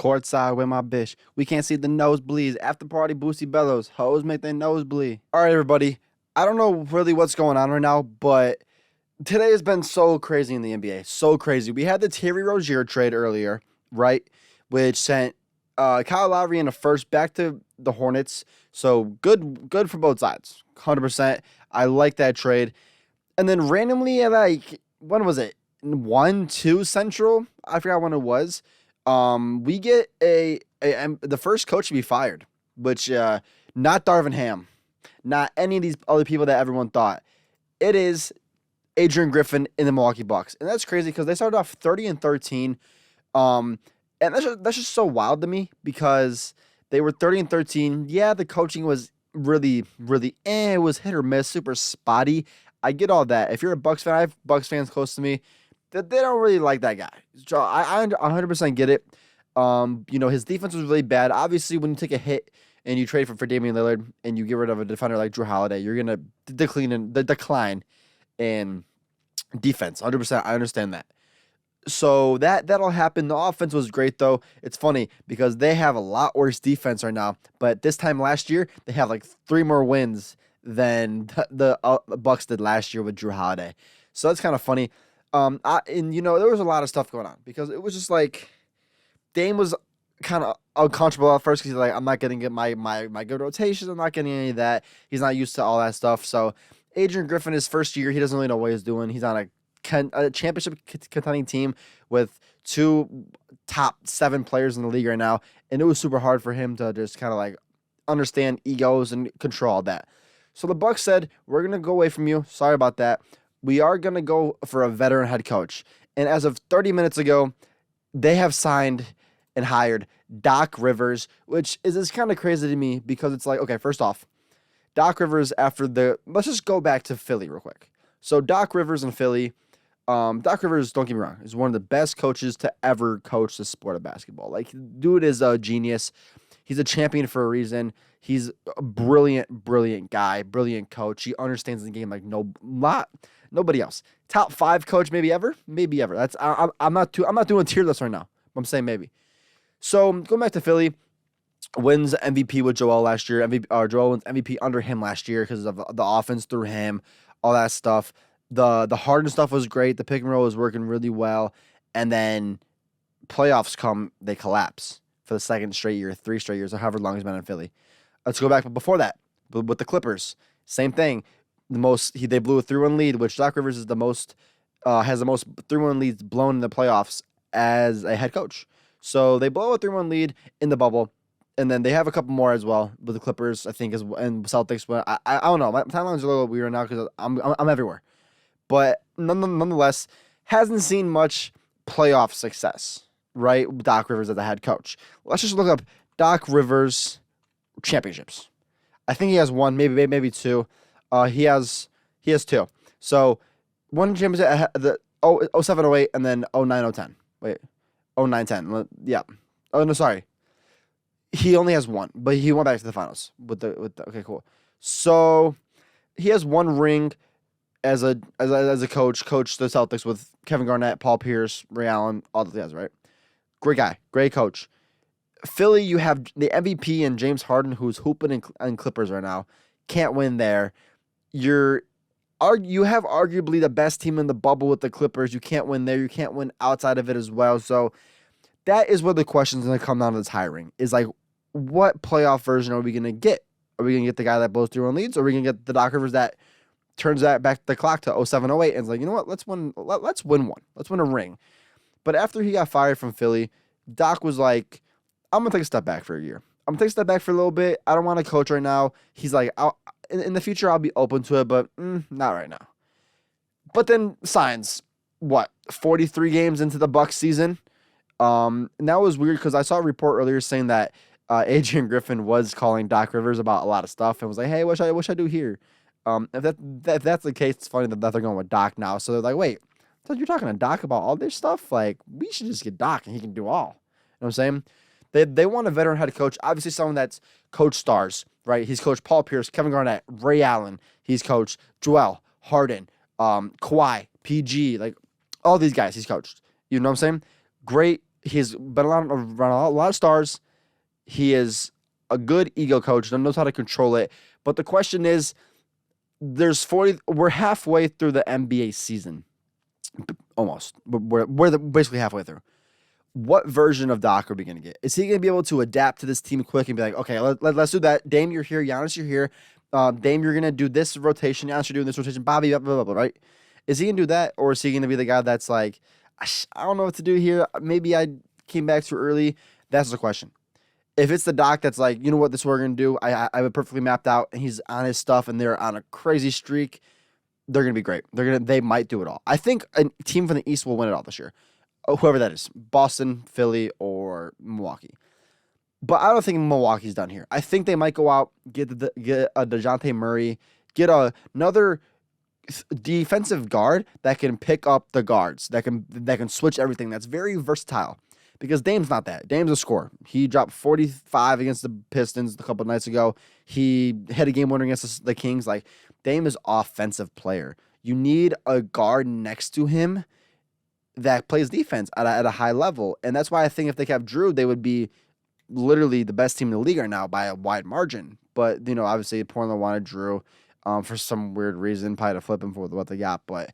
Courtside with my bitch. We can't see the nosebleeds. After party, Boosie Bellows. Hoes make their nose bleed. All right, everybody. I don't know really what's going on right now, but today has been so crazy in the NBA. So crazy. We had the Terry Rozier trade earlier, right? Which sent Kyle Lowry in the first back to the Hornets. So good for both sides. 100%. I like that trade. And then randomly at when was it? 1-2 Central? I forgot when it was. We get the first coach to be fired, which not Darvin Ham, not any of these other people that everyone thought. It is Adrian Griffin in the Milwaukee Bucks, and that's crazy because they started off 30-13, and that's just so wild to me because they were 30-13. Yeah, the coaching was really it was hit or miss, super spotty. I get all that. If you're a Bucks fan, I have Bucks fans close to me that they don't really like that guy. So I 100% get it. His defense was really bad. Obviously, when you take a hit and you trade for Damian Lillard and you get rid of a defender like Drew Holiday, you're gonna decline in defense. 100%, I understand that. So that'll happen. The offense was great though. It's funny because they have a lot worse defense right now, but this time last year they have like 3 more wins than the Bucks did last year with Drew Holiday. So that's kind of funny. There was a lot of stuff going on because it was just like Dame was kind of uncomfortable at first because he's like, I'm not getting my good rotations. I'm not getting any of that. He's not used to all that stuff. So Adrian Griffin, his first year, he doesn't really know what he's doing. He's on a championship contending team with 2 top 7 players in the league right now, and it was super hard for him to just kind of like understand egos and control all that. So the Bucks said, we're gonna go away from you. Sorry about that. We are going to go for a veteran head coach. And as of 30 minutes ago, they have signed and hired Doc Rivers, which is kind of crazy to me because it's like, okay, first off, Doc Rivers let's just go back to Philly real quick. So Doc Rivers in Philly, Doc Rivers, don't get me wrong, is one of the best coaches to ever coach the sport of basketball. Like, dude is a genius. He's a champion for a reason. He's a brilliant guy, brilliant coach. He understands the game like nobody else. Top 5 coach, maybe ever. That's I'm not doing a tier list right now. I'm saying maybe. So going back to Philly, wins MVP with Joel last year. Joel wins MVP under him last year because of the offense through him, all that stuff. The Harden stuff was great. The pick and roll was working really well, and then playoffs come, they collapse for the second straight year, 3 straight years, or however long he's been in Philly. Let's go back before that with the Clippers. Same thing. They blew a 3-1 lead, which Doc Rivers is has the most 3-1 leads blown in the playoffs as a head coach. So they blow a 3-1 lead in the bubble, and then they have a couple more as well with the Clippers, I think, and Celtics. But I don't know. My timeline's a little weird now because I'm everywhere. But nonetheless, hasn't seen much playoff success, right? Doc Rivers as the head coach. Let's just look up Doc Rivers championships. I think he has 1, maybe 2. He has 2. So 1 championship, the 07-08, and then 09-010. Wait, 09-10. Yeah. Oh no, sorry. He only has 1, but he went back to the finals with the. Okay, cool. So he has 1 ring as a coach. Coached the Celtics with Kevin Garnett, Paul Pierce, Ray Allen, all the guys. Right. Great guy, great coach. Philly, you have the MVP and James Harden, who's hooping in Clippers right now. Can't win there. You have arguably the best team in the bubble with the Clippers. You can't win there. You can't win outside of it as well. So that is where the question's going to come down to this hiring. Is like, what playoff version are we going to get? Are we going to get the guy that blows 3-1 leads? Or are we going to get the Doc Rivers that turns that back the clock to 07-08 and is like, you know what? Let's win one. Let's win a ring. But after he got fired from Philly, Doc was like, I'm going to take a step back for a year. I'm going to take a step back for a little bit. I don't want to coach right now. He's like, in the future, I'll be open to it, but not right now. But then signs, 43 games into the Bucks season? And that was weird because I saw a report earlier saying that Adrian Griffin was calling Doc Rivers about a lot of stuff and was like, hey, what should I do here? If that's the case, it's funny that they're going with Doc now. So they're like, wait, so you're talking to Doc about all this stuff? Like, we should just get Doc and he can do all. You know what I'm saying? They want a veteran head coach, obviously someone that's coached stars, right? He's coached Paul Pierce, Kevin Garnett, Ray Allen. He's coached Joel, Harden, Kawhi, PG, like all these guys he's coached. You know what I'm saying? Great He's been around a lot of stars. He is a good ego coach that knows how to control it. But the question is, we're halfway through the NBA season. Almost. We're basically halfway through. What version of Doc are we going to get? Is he going to be able to adapt to this team quick and be like, okay, let's do that. Dame, you're here. Giannis, you're here. Dame, you're going to do this rotation. Giannis, you're doing this rotation. Bobby, blah, blah, blah, blah, right? Is he going to do that? Or is he going to be the guy that's like, I don't know what to do here. Maybe I came back too early. That's the question. If it's the Doc that's like, you know what, this is what we're going to do. I have it perfectly mapped out, and he's on his stuff, and they're on a crazy streak. They're going to be great. They might do it all. I think a team from the East will win it all this year. Whoever that is, Boston, Philly, or Milwaukee. But I don't think Milwaukee's done here. I think they might go out, get a DeJounte Murray, get another defensive guard that can pick up the guards, that can switch everything. That's very versatile. Because Dame's not that. Dame's a scorer. He dropped 45 against the Pistons a couple of nights ago. He had a game winner against the Kings. Like, Dame is an offensive player. You need a guard next to him that plays defense at a high level. And that's why I think if they kept Drew, they would be literally the best team in the league right now by a wide margin. But, obviously Portland wanted Drew for some weird reason, probably to flip him for what they got. But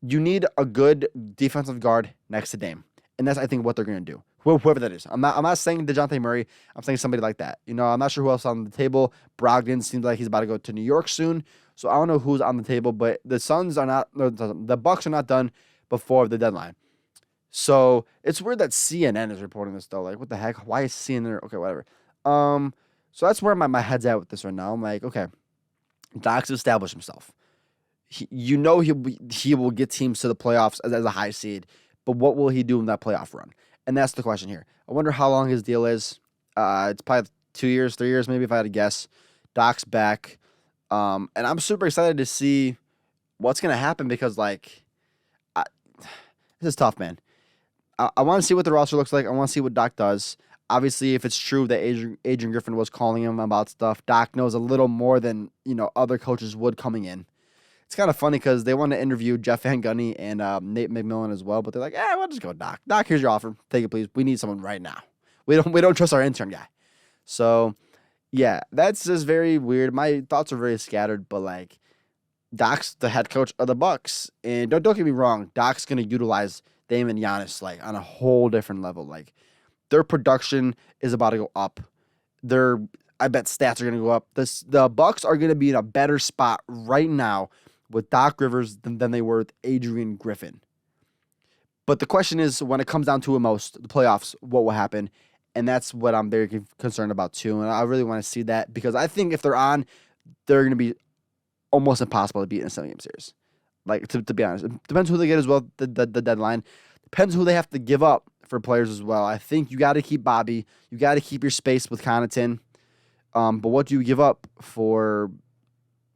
you need a good defensive guard next to Dame. And that's, I think, what they're going to do. Whoever that is. I'm not saying DeJounte Murray. I'm saying somebody like that. I'm not sure who else is on the table. Brogdon seems like he's about to go to New York soon. So I don't know who's on the table, but the Bucks are not done before the deadline. So it's weird that CNN is reporting this though. Like, what the heck? Why is CNN there? Okay, whatever. So that's where my head's at with this right now. I'm like, okay, Doc's established himself. He will get teams to the playoffs as a high seed. But what will he do in that playoff run? And that's the question here. I wonder how long his deal is. It's probably 2 years, 3 years, maybe, if I had to guess. Doc's back. And I'm super excited to see what's going to happen because, this is tough, man. I want to see what the roster looks like. I want to see what Doc does. Obviously, if it's true that Adrian Griffin was calling him about stuff, Doc knows a little more than, other coaches would coming in. It's kind of funny because they want to interview Jeff Van Gundy and Nate McMillan as well, but they're like, we'll just go Doc. Doc, here's your offer. Take it, please. We need someone right now. We don't trust our intern guy. So, yeah, that's just very weird. My thoughts are very scattered, but Doc's the head coach of the Bucks, and don't get me wrong, Doc's gonna utilize Dame and Giannis on a whole different level. Their production is about to go up. I bet stats are gonna go up. The Bucks are gonna be in a better spot right now with Doc Rivers than they were with Adrian Griffin. But the question is, when it comes down to the playoffs, what will happen? And that's what I'm very concerned about too. And I really want to see that because I think if they're on, they're going to be almost impossible to beat in a 7-game series. To be honest, it depends who they get as well. The deadline depends who they have to give up for players as well. I think you got to keep Bobby. You got to keep your space with Connaughton. But what do you give up for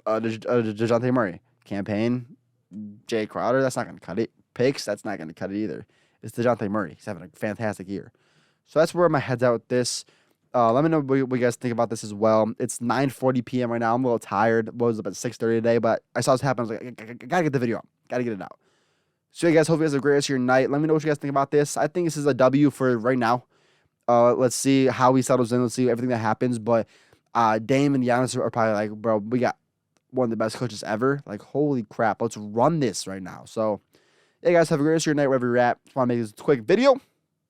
DeJounte Murray? Campaign, Jay Crowder, that's not going to cut it. Picks, that's not going to cut it either. It's DeJounte Murray. He's having a fantastic year. So that's where my head's at with this. Let me know what you guys think about this as well. It's 9:40 p.m. right now. I'm a little tired. It was about 6:30 today, but I saw this happen. I was like, I got to get the video out. Got to get it out. So, you guys, hope you guys have a great rest of your night. Let me know what you guys think about this. I think this is a W for right now. Let's see how he settles in. Let's see everything that happens. But Dame and Giannis are probably like, bro, we got one of the best coaches ever. Holy crap, let's run this right now. So, yeah, guys, have a great rest of your night wherever you're at. Just want to make this quick video.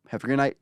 Have a great night.